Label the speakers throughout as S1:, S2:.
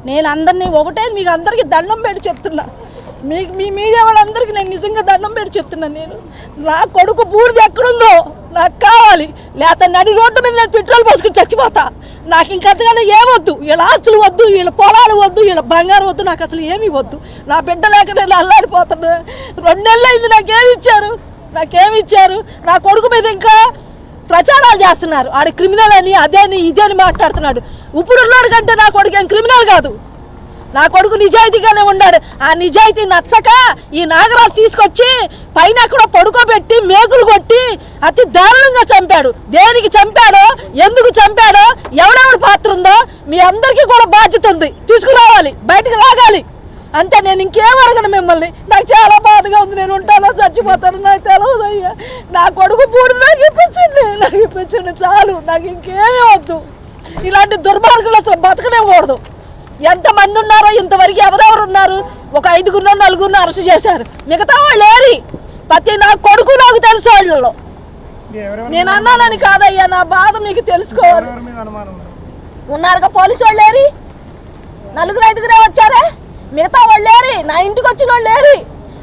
S1: నేను అందరినీ ఒకటే మీకు అందరికీ దండం పెట్టి చెప్తున్నా, మీకు మీ మీడియా వాళ్ళందరికీ నేను నిజంగా దండం పెట్టి చెప్తున్నాను. నేను నా కొడుకు బూడిద ఎక్కడుందో నాకు కావాలి, లేకపోతే నడి రోడ్డు మీద నేను పెట్రోల్ పోసుకుని చచ్చిపోతా. నాకు ఇంకంతగానే ఏమొద్దు, వీళ్ళ ఆస్తులు వద్దు, వీళ్ళ పొలాలు వద్దు, వీళ్ళ బంగారం వద్దు, నాకు అసలు ఏమీ వద్దు. నా బిడ్డ లేక నేను అల్లాడిపోతున్నా. 2 నెలలు అయింది, నాకేమి ఇచ్చారు? నా కొడుకు మీద ఇంకా ప్రచారాలు చేస్తున్నారు. ఆడ క్రిమినల్ అని అదేని ఇదేని మాట్లాడుతున్నాడు. ఇప్పుడు ఉన్నాడు కంటే నా కొడుకు ఏం క్రిమినల్ కాదు. నా కొడుకు నిజాయితీగానే ఉన్నాడు. ఆ నిజాయితీ నచ్చక ఈ నాగరాజు తీసుకొచ్చి పైన ఎక్కడో పడుకోబెట్టి మేకులు కొట్టి అతి దారుణంగా చంపాడు. దేనికి చంపాడో, ఎందుకు చంపాడో, ఎవడెవడి పాత్ర ఉందో మీ అందరికీ కూడా బాధ్యత ఉంది. తీసుకురావాలి, బయటకు లాగాలి. అంతే, నేను ఇంకేం అడగను మిమ్మల్ని. నాకు చాలా బాధగా ఉంది. నేను ఉంటానో చచ్చిపోతాను నాకు తెలియదు అయ్యా. నా కొడుకు పూడి నాకు ఇప్పించండి చాలు. నాకు ఇంకేమీ వద్దు. ఇలాంటి దుర్మార్గులు అసలు బతకనేకూడదు. ఎంతమంది ఉన్నారో ఇంతవరకు ఎవరెవరు ఉన్నారు? ఒక 5గురు 4గురు అరెస్ట్ చేశారు. మిగతా వాళ్ళు ఏరి ప్రతి నా కొడుకు నాకు తెలుసు. వాళ్ళలో నేను అన్నానని కాదయ్యా, నా బాధ మీకు తెలుసుకోవాలి. ఉన్నారుగా పోలీసు వాళ్ళు ఏరి, 4-5గురే వచ్చారే. మిగతా వాళ్ళు ఏరి, నా ఇంటికి వచ్చిన వాళ్ళు ఏరి.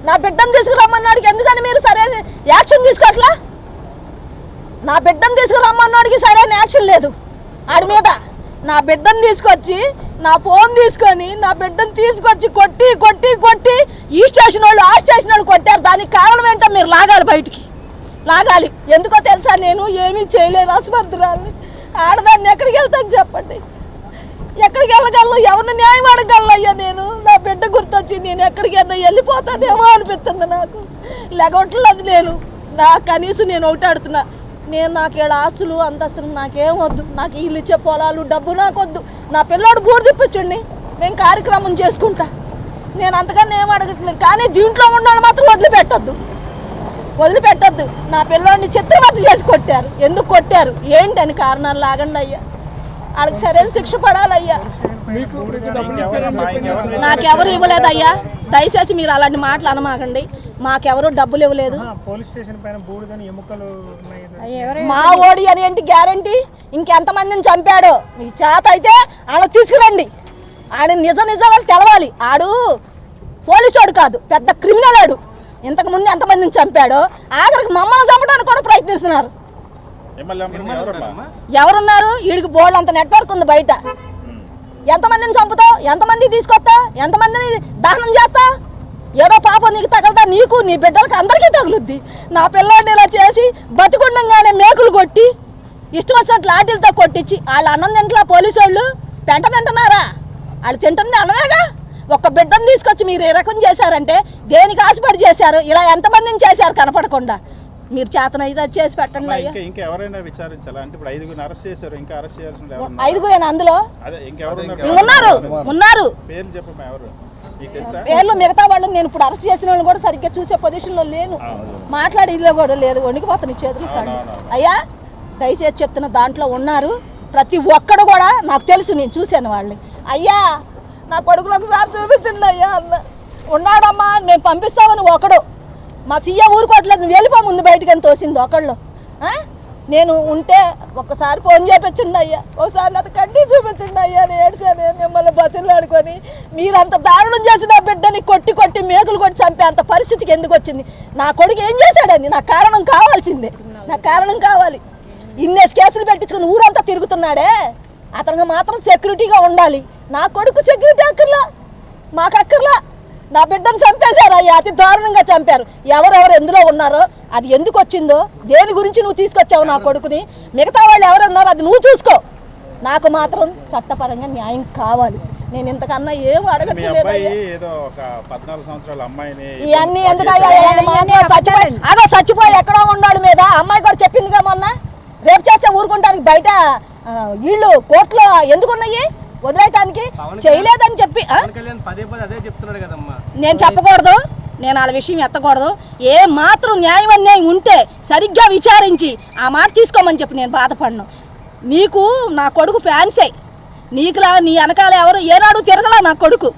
S1: నా బిడ్డను తీసుకురమ్మన్నాడికి ఎందుకని మీరు సరైన యాక్షన్ తీసుకోవట్లా? నా బిడ్డను తీసుకురమ్మన్నాడికి సరైన యాక్షన్ లేదు ఆడి మీద. నా బిడ్డను తీసుకొచ్చి, నా ఫోన్ తీసుకొని, నా బిడ్డను తీసుకొచ్చి కొట్టి కొట్టి కొట్టి ఈ స్టేషన్ వాళ్ళు ఆ స్టేషన్ వాళ్ళు కొట్టారు. దానికి కారణం ఏంటో మీరు లాగాలి, బయటికి లాగాలి. ఎందుకో తెలుసా, నేను ఏమీ చేయలేదు. అస్మర్థురాలని ఆడదాన్ని ఎక్కడికి వెళ్తాను చెప్పండి? ఎక్కడికి వెళ్ళగలను? ఎవరిని న్యాయం అడగలను అయ్యా? నేను నా బిడ్డ గుర్తొచ్చి నేను ఎక్కడికైనా వెళ్ళిపోతానేమో అనిపిస్తుంది నాకు. లేకపోవట్లేదు నేను. కనీసం నేను ఒకటి ఆడుతున్నా, నాకు ఏడు ఆస్తులు అంతస్తులు నాకేం వద్దు. నాకు వీళ్ళు ఇచ్చే పొలాలు డబ్బు నాకు వద్దు. నా పిల్లోడు బూడి తిప్పించండి, నేను కార్యక్రమం చేసుకుంటా. నేను అంతకన్నా ఏం అడగట్లేదు. కానీ దీంట్లో ఉన్నాడు మాత్రం వదిలిపెట్టద్దు. నా పిల్లోడిని చిత్రవద్ద చేసి కొట్టారు. ఎందుకు కొట్టారు ఏంటని కారణాలు లాగండి అయ్యా. వాళ్ళకి సరైన శిక్ష పడాలయ్యా. నాకెవరు ఇవ్వలేదయ్యా. దయచేసి మీరు అలాంటి మాటలు అనమాకండి. మాకెవరు డబ్బులు ఇవ్వలేదు. మా ఓడి అని ఏంటి గ్యారంటీ? ఇంకెంతమందిని చంపాడో మీ చేత అయితే ఆడ తీసుకురండి. ఆడ నిజాలు తెలవాలి. ఆడు పోలీసోడు కాదు, పెద్ద క్రిమినల్. ఆడు ఇంతకుముందు ఎంతమందిని చంపాడో ఆఖరికి మమ్మల్ని చంపడానికి కూడా ప్రయత్నిస్తున్నారు. ఎవరున్నారు? వీడికి బోర్డు అంత నెట్వర్క్ ఉంది బయట. ఎంతమందిని చంపుతావు? ఎంతమంది తీసుకొస్తావు? ఎంతమందిని దహనం చేస్తావు? ఏదో పాపం నీకు తగలదా? నీకు, నీ బిడ్డలకు అందరికీ తగులుద్ది. నా పిల్లాడిని ఇలా చేసి బతికుండంగానే మేకులు కొట్టి ఇష్టం వచ్చినట్లు లాఠీలతో కొట్టించి వాళ్ళ అన్నం తింటలా పోలీసు వాళ్ళు పెంట తింటున్నారా? వాళ్ళు తింటుంది అన్నమేగా. ఒక్క బిడ్డను తీసుకొచ్చి మీరు ఈ రకం చేశారంటే దేనికి ఆశపడి చేశారు? ఇలా ఎంతమందిని చేశారు కనపడకుండా? మీరు చేతన ఇది చేసి పెట్టండి అయ్యా. ఐదుగురేనా అందులో? ఉన్నారు పేర్లు. మిగతా వాళ్ళని నేను ఇప్పుడు అరెస్ట్ చేసిన వాళ్ళని కూడా సరిగ్గా చూసే పొజిషన్లో లేను. మాట్లాడేదిలో కూడా లేదు. వణికిపోతాను చేతులు కాదు అయ్యా. దయచేసి చెప్తున్న దాంట్లో ఉన్నారు ప్రతి ఒక్కడు కూడా. నాకు తెలుసు, నేను చూశాను వాళ్ళని. అయ్యా నా కొడుకులు ఒకసారి చూపించండి అయ్యా అన్న. ఉన్నాడమ్మా మేము పంపిస్తామని ఒకడు. మా సీఏ ఊరుకోవట్లేదు, నువ్వు వెళ్ళిపో ముందు బయటకు అని తోసింది ఒకళ్ళు. నేను ఉంటే ఒక్కసారి ఫోన్ చేయించండి అయ్యా, ఒకసారి అది కట్టి చూపించండి అయ్యా. నేను ఏడ్చాను మిమ్మల్ని బతిలాడుకొని. మీరంత దారుణం చేసి నా బిడ్డని కొట్టి కొట్టి మేకులు కొట్టి చంపే అంత పరిస్థితికి ఎందుకు వచ్చింది? నా కొడుకు ఏం చేశాడని నాకు కారణం కావాల్సిందే. నాకు కారణం కావాలి. ఇన్నేసి కేసులు పెట్టించుకుని ఊరంతా తిరుగుతున్నాడే, అతనికి మాత్రం సెక్యూరిటీగా ఉండాలి. నా కొడుకు సెక్యూరిటీ అక్కర్లా, మాకు అక్కర్లా. నా బిడ్డను చంపేశారు అయ్యా, అతి దారుణంగా చంపారు. ఎవరెవరు ఎందులో ఉన్నారో, అది ఎందుకు వచ్చిందో, దేని గురించి నువ్వు తీసుకొచ్చావు నా కొడుకుని, మిగతా వాళ్ళు ఎవరున్నారో అది నువ్వు చూసుకో. నాకు మాత్రం చట్టపరంగా న్యాయం కావాలి. నేను ఇంతకన్నా ఏం అడగట్లేదు. ఇవన్నీ ఎందుకు అదో చచ్చిపోయి ఎక్కడో ఉన్నాడు మీద. అమ్మాయి కూడా చెప్పిందిగా మొన్న, రేపు చేస్తే ఊరుకుంటానికి బయట వీళ్ళు కోర్టులో ఎందుకున్నాయి వదిలేయటానికి చేయలేదని చెప్పి నేను చెప్పకూడదు. నేను వాళ్ళ విషయం ఎత్తకూడదు. ఏ మాత్రం న్యాయం అన్యాయం ఉంటే సరిగ్గా విచారించి ఆ మాట తీసుకోమని చెప్పి నేను బాధపడను. నీకు నా కొడుకు ఫ్యాన్సే. నీకులా నీ వెనకాల ఎవరు ఏనాడు తిరగలా. నా కొడుకు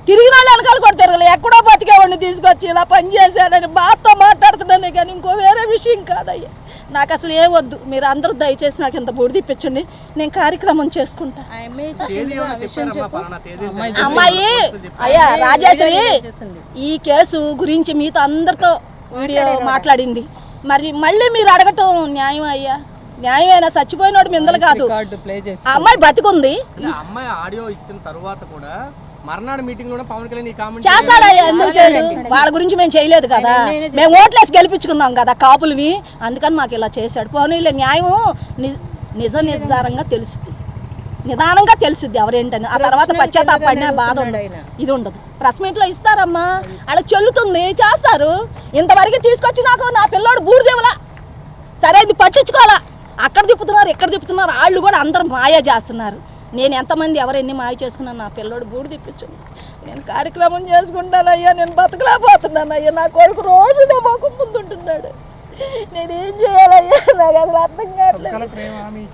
S1: తిరిగిన వాళ్ళు వెనకాల కూడా తిరగలే, ఎక్కడో బతికేవాడిని తీసుకొచ్చి ఇలా పని చేశాడని బాధతో మాట్లాడుతున్నానే కానీ ఇంకో వేరే విషయం కాదయ్యా. నాకు అసలు ఏ వద్దు, మీరు అందరూ దయచేసి నాకు ఇంత బూడి తిప్పించండి, నేను కార్యక్రమం చేసుకుంటా. అమ్మాయి అయ్యా రాజేశ్వరి ఈ కేసు గురించి మీతో అందరితో వీడియో మాట్లాడింది, మరి మళ్ళీ మీరు అడగటం న్యాయం అయ్యా? న్యాయమైనా చచ్చిపోయినోడు మిందలు కాదు, ఆ అమ్మాయి బతికుంది.
S2: అమ్మాయి ఆడియో ఇచ్చిన తర్వాత కూడా మర్నాడు మీటింగ్ కూడా పవన్ కళ్యాణ్ ఈ కామెంట్
S1: చేస్తాడయ్యా, ఎందుకు చేయడు? వాళ్ళ గురించి మేము చేయలేదు కదా, మేము ఓట్లేసి గెలిపించుకున్నాం కదా కాపులని, అందుకని మాకు ఇలా చేశాడు. పోనీలే, న్యాయం నిజ నిర్ధారంగా తెలుస్తుంది, నిదానంగా తెలుస్తుంది ఎవరేంటని. ఆ తర్వాత పశ్చాత్తాపడిన బాధ ఉండదు, ఇది ఉండదు. ప్రెస్ మీట్లో ఇస్తారమ్మా, వాళ్ళకి చెల్లుతుంది, చేస్తారు. ఇంతవరకు తీసుకొచ్చి నాకు నా పిల్లోడు బూడిదేవలా, సరే ఇది పట్టించుకోవాలా, అక్కడ తిప్పుతున్నారు ఇక్కడ తిప్పుతున్నారు, వాళ్ళు కూడా అందరూ మాయా చేస్తున్నారు. నేను ఎంతమంది ఎవరెన్ని మాయ చేసుకున్నాను, నా పిల్లోడు బూడి తిప్పించు, నేను కార్యక్రమం చేసుకుంటానయ్యా, నేను బతకలేకపోతున్నాను అయ్యా. నా కొడుకు రోజు నా మొక్క ముందుంటున్నాడు, నేనేం చేయాలయ్యా? నాకు అసలు అర్థం కావట్లేదు.